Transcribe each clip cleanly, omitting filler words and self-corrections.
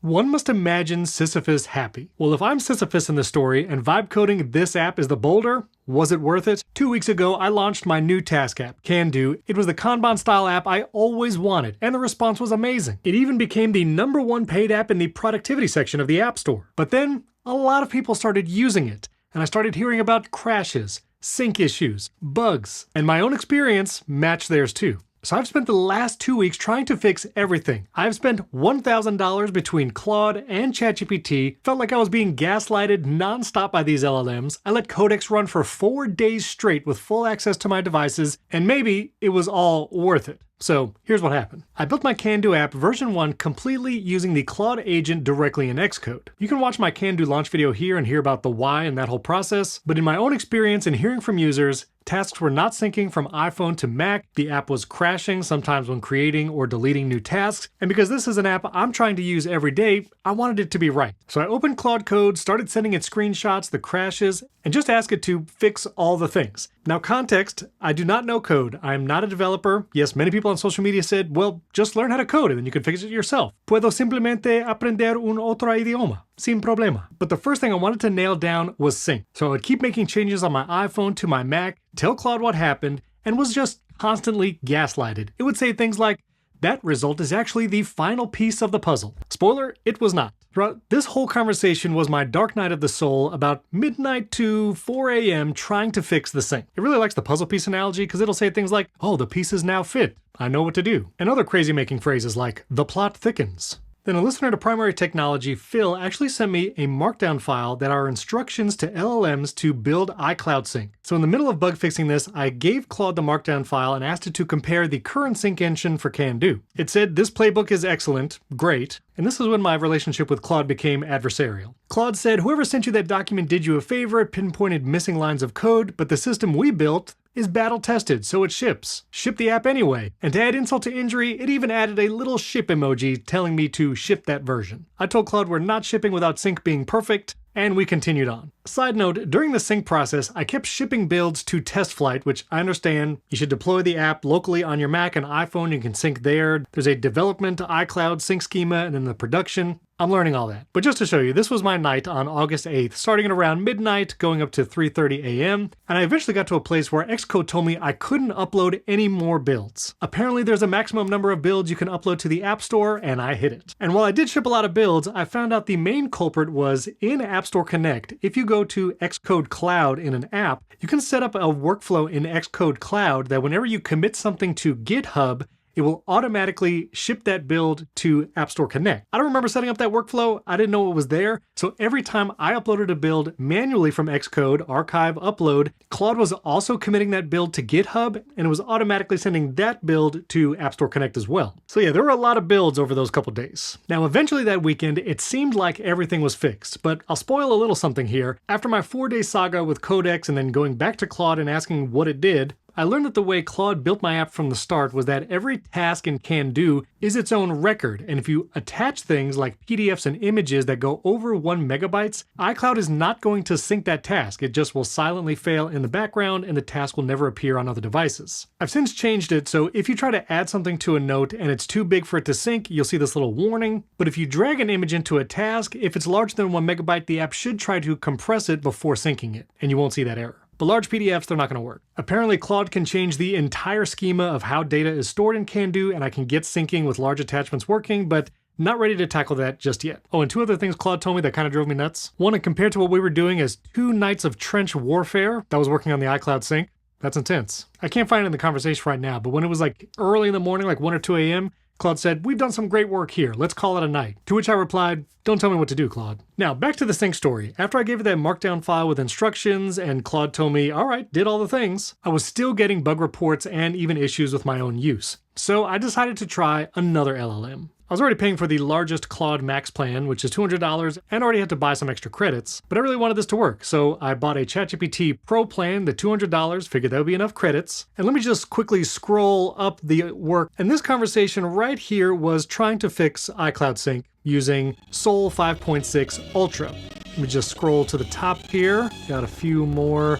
One must imagine Sisyphus happy. Well, if I'm Sisyphus in the story and vibe coding this app is the boulder, was it worth it? 2 weeks ago, I launched my new task app, Can Do. It was the Kanban style app I always wanted, and the response was amazing. It even became the #1 paid app in the productivity section of the App Store. But then, a lot of people started using it, and I started hearing about crashes, sync issues, bugs, and my own experience matched theirs too. So I've spent the last 2 weeks trying to fix everything. I've spent $1,000 between Claude and ChatGPT, felt like I was being gaslighted nonstop by these LLMs. I let Codex run for 4 days straight with full access to my devices, and maybe it was all worth it. So here's what happened. I built my Can Do app version 1 completely using the Claude agent directly in Xcode. You can watch my Can Do launch video here and hear about the why and that whole process, but in my own experience and hearing from users, tasks were not syncing from iPhone to Mac, the app was crashing sometimes when creating or deleting new tasks, and because this is an app I'm trying to use every day, I wanted it to be right. So I opened Claude Code, started sending it screenshots, the crashes, and just asked it to fix all the things. Now context, I do not know code. I am not a developer. Yes, many people on social media said, well, just learn how to code and then you can fix it yourself. Puedo simplemente aprender un otro idioma. Sin problema. But the first thing I wanted to nail down was sync. So I would keep making changes on my iPhone to my Mac, tell Claude what happened, and was just constantly gaslighted. It would say things like, that result is actually the final piece of the puzzle. Spoiler, it was not. Throughout this whole conversation was my dark night of the soul, about midnight to 4 a.m. trying to fix the sync. It really likes the puzzle piece analogy because it'll say things like, oh, the pieces now fit. I know what to do. And other crazy making phrases like, the plot thickens. Then a listener to Primary Technology, Phil, actually sent me a markdown file that are instructions to LLMs to build iCloud sync. So in the middle of bug fixing this, I gave Claude the markdown file and asked it to compare the current sync engine for Can Do. It said, this playbook is excellent, great, and this is when my relationship with Claude became adversarial. Claude said, whoever sent you that document did you a favor, it pinpointed missing lines of code, but the system we built is battle tested, so it ships. Ship the app anyway. And to add insult to injury, it even added a little ship emoji telling me to ship that version. I told Claude we're not shipping without sync being perfect, and we continued on. Side note, during the sync process, I kept shipping builds to TestFlight, which I understand you should deploy the app locally on your Mac and iPhone, you can sync there. There's a development to iCloud sync schema, and then the production. I'm learning all that. But just to show you, this was my night on August 8th, starting at around midnight, going up to 3:30 a.m., and I eventually got to a place where Xcode told me I couldn't upload any more builds. Apparently there's a maximum number of builds you can upload to the App Store, and I hit it. And while I did ship a lot of builds, I found out the main culprit was in App Store Connect. If you go to Xcode Cloud in an app, you can set up a workflow in Xcode Cloud that whenever you commit something to GitHub, it will automatically ship that build to App Store Connect. I don't remember setting up that workflow. I didn't know it was there. So every time I uploaded a build manually from Xcode, archive, upload, Claude was also committing that build to GitHub, and it was automatically sending that build to App Store Connect as well. So yeah, there were a lot of builds over those couple days. Now, eventually that weekend, it seemed like everything was fixed, but I'll spoil a little something here. After my 4-day saga with Codex and then going back to Claude and asking what it did, I learned that the way Claude built my app from the start was that every task in Can Do is its own record, and if you attach things like PDFs and images that go over 1 megabytes, iCloud is not going to sync that task. It just will silently fail in the background and the task will never appear on other devices. I've since changed it, so if you try to add something to a note and it's too big for it to sync, you'll see this little warning. But if you drag an image into a task, if it's larger than 1 megabyte, the app should try to compress it before syncing it, and you won't see that error. But large PDFs, they're not going to work. Apparently, Claude can change the entire schema of how data is stored in Can Do, and I can get syncing with large attachments working, but not ready to tackle that just yet. Oh, and 2 other things Claude told me that kind of drove me nuts. One, compared to what we were doing as 2 nights of trench warfare that was working on the iCloud sync, that's intense. I can't find it in the conversation right now, but when it was like early in the morning, like 1 or 2 a.m., Claude said, we've done some great work here. Let's call it a night. To which I replied, don't tell me what to do, Claude. Now, back to the sync story. After I gave it that markdown file with instructions and Claude told me, all right, did all the things, I was still getting bug reports and even issues with my own use. So I decided to try another LLM. I was already paying for the largest Claude Max plan, which is $200, and already had to buy some extra credits, but I really wanted this to work, so I bought a ChatGPT Pro plan, the $200, figured that would be enough credits. And let me just quickly scroll up the work. And this conversation right here was trying to fix iCloud sync using Sol 5.6 Ultra. Let me just scroll to the top here. Got a few more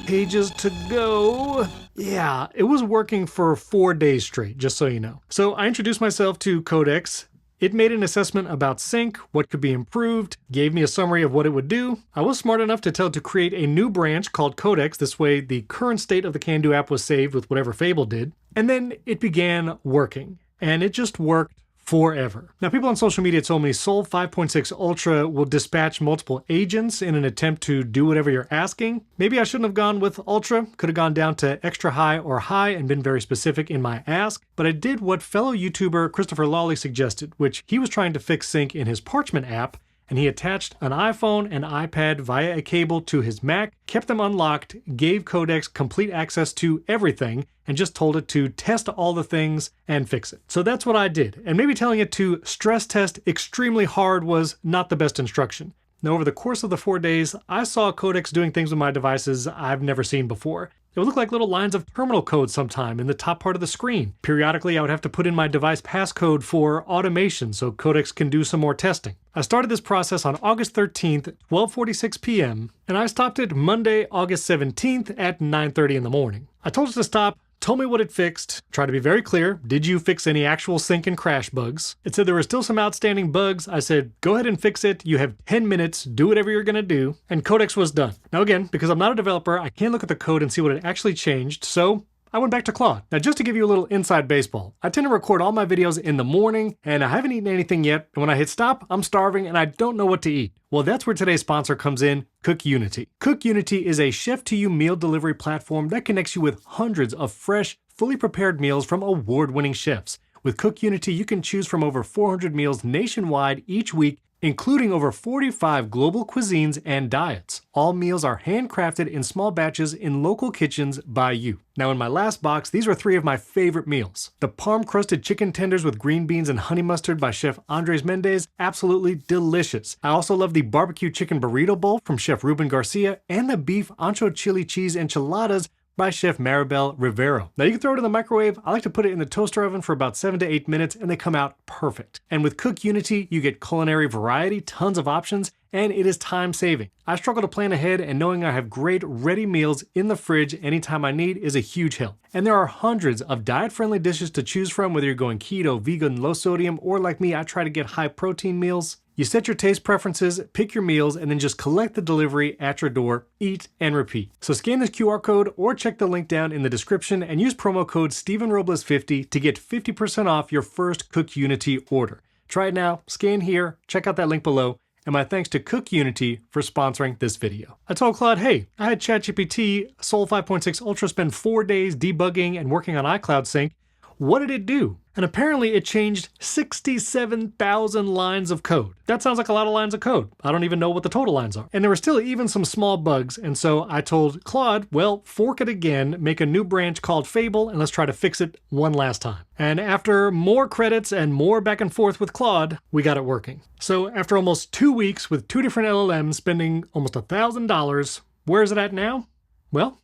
pages to go. Yeah, it was working for 4 days straight, just so you know. So I introduced myself to Codex. It made an assessment about sync, what could be improved, gave me a summary of what it would do. I was smart enough to tell it to create a new branch called Codex. This way the current state of the CanDo app was saved with whatever Fable did. And then it began working. And it just worked forever. Now, people on social media told me Sol 5.6 Ultra will dispatch multiple agents in an attempt to do whatever you're asking. Maybe I shouldn't have gone with Ultra, could have gone down to extra high or high and been very specific in my ask, but I did what fellow YouTuber Christopher Lawley suggested, which he was trying to fix sync in his Parchment app, and he attached an iPhone and iPad via a cable to his Mac, kept them unlocked, gave Codex complete access to everything, and just told it to test all the things and fix it. So that's what I did. And maybe telling it to stress test extremely hard was not the best instruction. Now, over the course of the 4 days, I saw Codex doing things with my devices I've never seen before. It would look like little lines of terminal code sometime in the top part of the screen. Periodically, I would have to put in my device passcode for automation so Codex can do some more testing. I started this process on August 13th, 12:46 p.m., and I stopped it Monday, August 17th at 9:30 in the morning. I told it to stop, told me what it fixed, tried to be very clear, did you fix any actual sync and crash bugs? It said there were still some outstanding bugs. I said, go ahead and fix it. You have 10 minutes, do whatever you're gonna do. And Codex was done. Now again, because I'm not a developer, I can't look at the code and see what it actually changed, so I went back to Claude. Now, just to give you a little inside baseball, I tend to record all my videos in the morning, and I haven't eaten anything yet, and when I hit stop, I'm starving and I don't know what to eat. Well, that's where today's sponsor comes in, CookUnity. CookUnity is a chef-to-you meal delivery platform that connects you with hundreds of fresh, fully prepared meals from award-winning chefs. With CookUnity, you can choose from over 400 meals nationwide each week, including over 45 global cuisines and diets. All meals are handcrafted in small batches in local kitchens by you. Now, in my last box, these were 3 of my favorite meals. The parm-crusted chicken tenders with green beans and honey mustard by Chef Andres Mendez, absolutely delicious. I also love the barbecue chicken burrito bowl from Chef Ruben Garcia and the beef ancho chili cheese enchiladas by Chef Maribel Rivero. Now, you can throw it in the microwave. I like to put it in the toaster oven for about 7 to 8 minutes and they come out perfect. And with CookUnity, you get culinary variety, tons of options, and it is time saving. I struggle to plan ahead, and knowing I have great ready meals in the fridge anytime I need is a huge help. And there are hundreds of diet-friendly dishes to choose from, whether you're going keto, vegan, low sodium, or like me, I try to get high protein meals. You set your taste preferences, pick your meals, and then just collect the delivery at your door, eat, and repeat. So scan this QR code or check the link down in the description and use promo code StephenRobles50 to get 50% off your first CookUnity order. Try it now, scan here, check out that link below, and my thanks to CookUnity for sponsoring this video. I told Claude, hey, I had ChatGPT Sol 5.6 Ultra spend 4 days debugging and working on iCloud sync. What did it do? And apparently it changed 67,000 lines of code. That sounds like a lot of lines of code. I don't even know what the total lines are. And there were still even some small bugs, and so I told Claude, well, fork it again, make a new branch called Fable, and let's try to fix it one last time. And after more credits and more back and forth with Claude, we got it working. So after almost 2 weeks with 2 different LLMs spending almost $1,000, where is it at now? Well,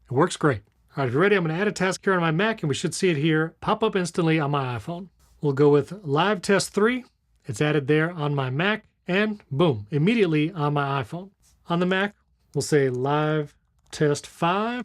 it works great. All right, if you're ready, I'm going to add a task here on my Mac, and we should see it here pop up instantly on my iPhone. We'll go with Live Test 3. It's added there on my Mac, and boom, immediately on my iPhone. On the Mac, we'll say Live Test 5.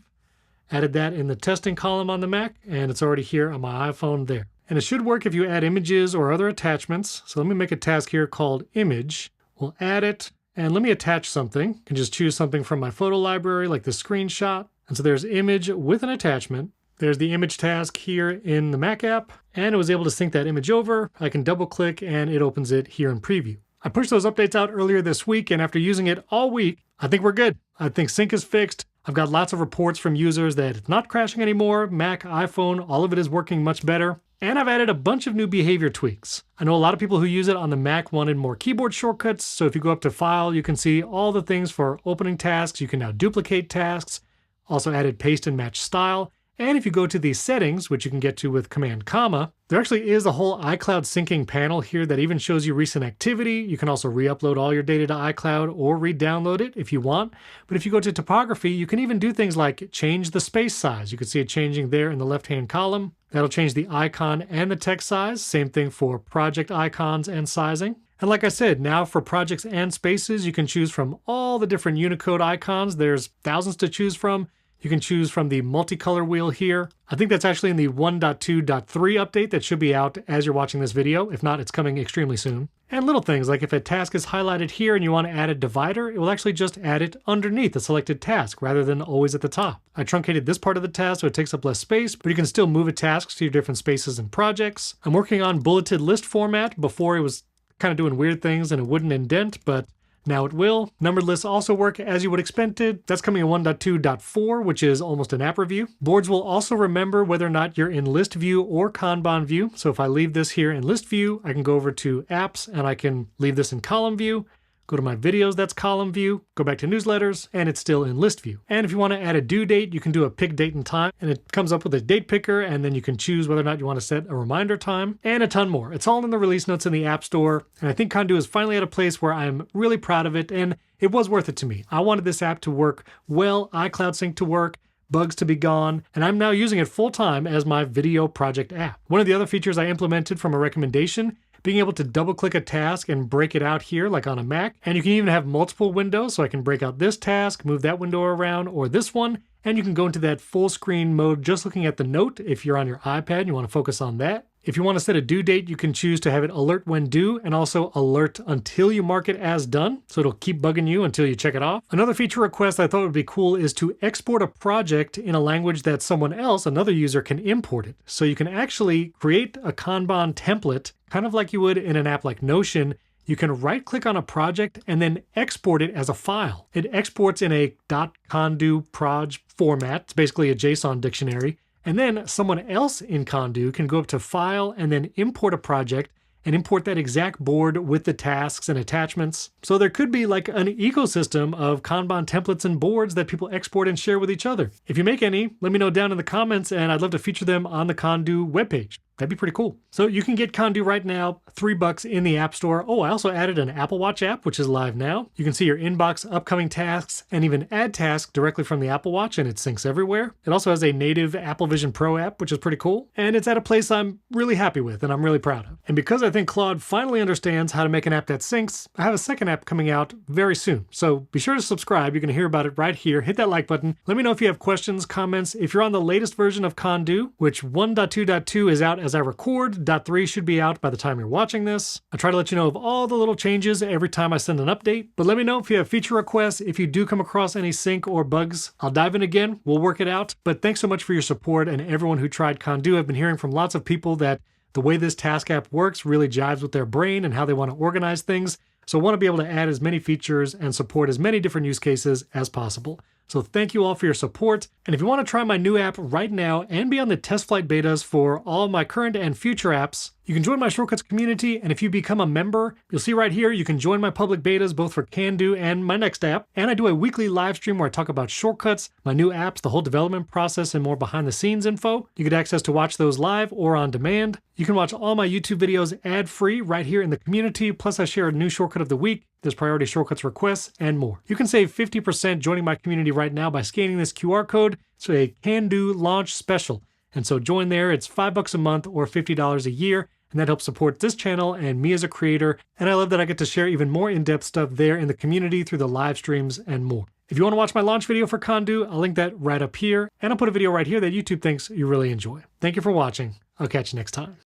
Added that in the testing column on the Mac, and it's already here on my iPhone there. And it should work if you add images or other attachments. So let me make a task here called Image. We'll add it, and let me attach something. I can just choose something from my photo library, like the screenshot. And so there's image with an attachment. There's the image task here in the Mac app, and it was able to sync that image over. I can double click and it opens it here in preview. I pushed those updates out earlier this week, and after using it all week, I think we're good. I think sync is fixed. I've got lots of reports from users that it's not crashing anymore. Mac, iPhone, all of it is working much better. And I've added a bunch of new behavior tweaks. I know a lot of people who use it on the Mac wanted more keyboard shortcuts. So if you go up to File, you can see all the things for opening tasks. You can now duplicate tasks. Also added paste and match style. And if you go to the settings, which you can get to with Command Comma, there actually is a whole iCloud syncing panel here that even shows you recent activity. You can also re-upload all your data to iCloud or re-download it if you want. But if you go to topography, you can even do things like change the space size. You can see it changing there in the left-hand column. That'll change the icon and the text size. Same thing for project icons and sizing. And like I said, now for projects and spaces, you can choose from all the different Unicode icons. There's thousands to choose from. You can choose from the multicolor wheel here. I think that's actually in the 1.2.3 update that should be out as you're watching this video. If not, it's coming extremely soon. And little things like if a task is highlighted here and you want to add a divider, it will actually just add it underneath the selected task rather than always at the top. I truncated this part of the task so it takes up less space, but you can still move a task to your different spaces and projects. I'm working on bulleted list format. Before it was kind of doing weird things and it wouldn't indent, but now it will. Numbered lists also work as you would expect it. That's coming in 1.2.4, which is almost an app review. Boards will also remember whether or not you're in list view or Kanban view. So if I leave this here in list view, I can go over to apps and I can leave this in column view. Go to my videos, that's column view, go back to newsletters, and it's still in list view. And if you want to add a due date, you can do a pick date and time, and it comes up with a date picker, and then you can choose whether or not you want to set a reminder time, and a ton more. It's all in the release notes in the App Store, and I think Condu is finally at a place where I'm really proud of it, and it was worth it to me. I wanted this app to work well, iCloud Sync to work, bugs to be gone, and I'm now using it full time as my video project app. One of the other features I implemented from a recommendation, being able to double click a task and break it out here like on a Mac. And you can even have multiple windows, so I can break out this task, move that window around, or this one, and you can go into that full screen mode just looking at the note if you're on your iPad and you want to focus on that. If you want to set a due date, you can choose to have it alert when due and also alert until you mark it as done. So it'll keep bugging you until you check it off. Another feature request I thought would be cool is to export a project in a language that someone else, another user, can import it. So you can actually create a Kanban template, kind of like you would in an app like Notion. You can right-click on a project and then export it as a file. It exports in a .condu proj format. It's basically a JSON dictionary. And then someone else in Condu can go up to File and then import a project and import that exact board with the tasks and attachments. So there could be like an ecosystem of Kanban templates and boards that people export and share with each other. If you make any, let me know down in the comments and I'd love to feature them on the Condu webpage. That'd be pretty cool. So you can get Condu right now, $3 in the App Store. Oh, I also added an Apple Watch app, which is live now. You can see your inbox, upcoming tasks, and even add tasks directly from the Apple Watch, and it syncs everywhere. It also has a native Apple Vision Pro app, which is pretty cool. And it's at a place I'm really happy with and I'm really proud of. And because I think Claude finally understands how to make an app that syncs, I have a second app coming out very soon. So be sure to subscribe. You're going to hear about it right here. Hit that like button. Let me know if you have questions, comments. If you're on the latest version of Condu, which 1.2.2 is out as I record, .3 should be out by the time you're watching this. I try to let you know of all the little changes every time I send an update, but let me know if you have feature requests, if you do come across any sync or bugs. I'll dive in again, we'll work it out, but thanks so much for your support and everyone who tried Condu. I've been hearing from lots of people that the way this task app works really jives with their brain and how they want to organize things, so I want to be able to add as many features and support as many different use cases as possible. So thank you all for your support. And if you want to try my new app right now and be on the test flight betas for all my current and future apps, you can join my Shortcuts community, and if you become a member, you'll see right here, you can join my public betas both for Condu and my next app. And I do a weekly live stream where I talk about Shortcuts, my new apps, the whole development process, and more behind the scenes info. You get access to watch those live or on demand. You can watch all my YouTube videos ad-free right here in the community. Plus I share a new shortcut of the week. There's priority shortcuts requests and more. You can save 50% joining my community right now by scanning this QR code. It's a Condu launch special. And so join there. It's $5 a month or $50 a year. And that helps support this channel and me as a creator. And I love that I get to share even more in-depth stuff there in the community through the live streams and more. If you want to watch my launch video for Condu, I'll link that right up here. And I'll put a video right here that YouTube thinks you really enjoy. Thank you for watching. I'll catch you next time.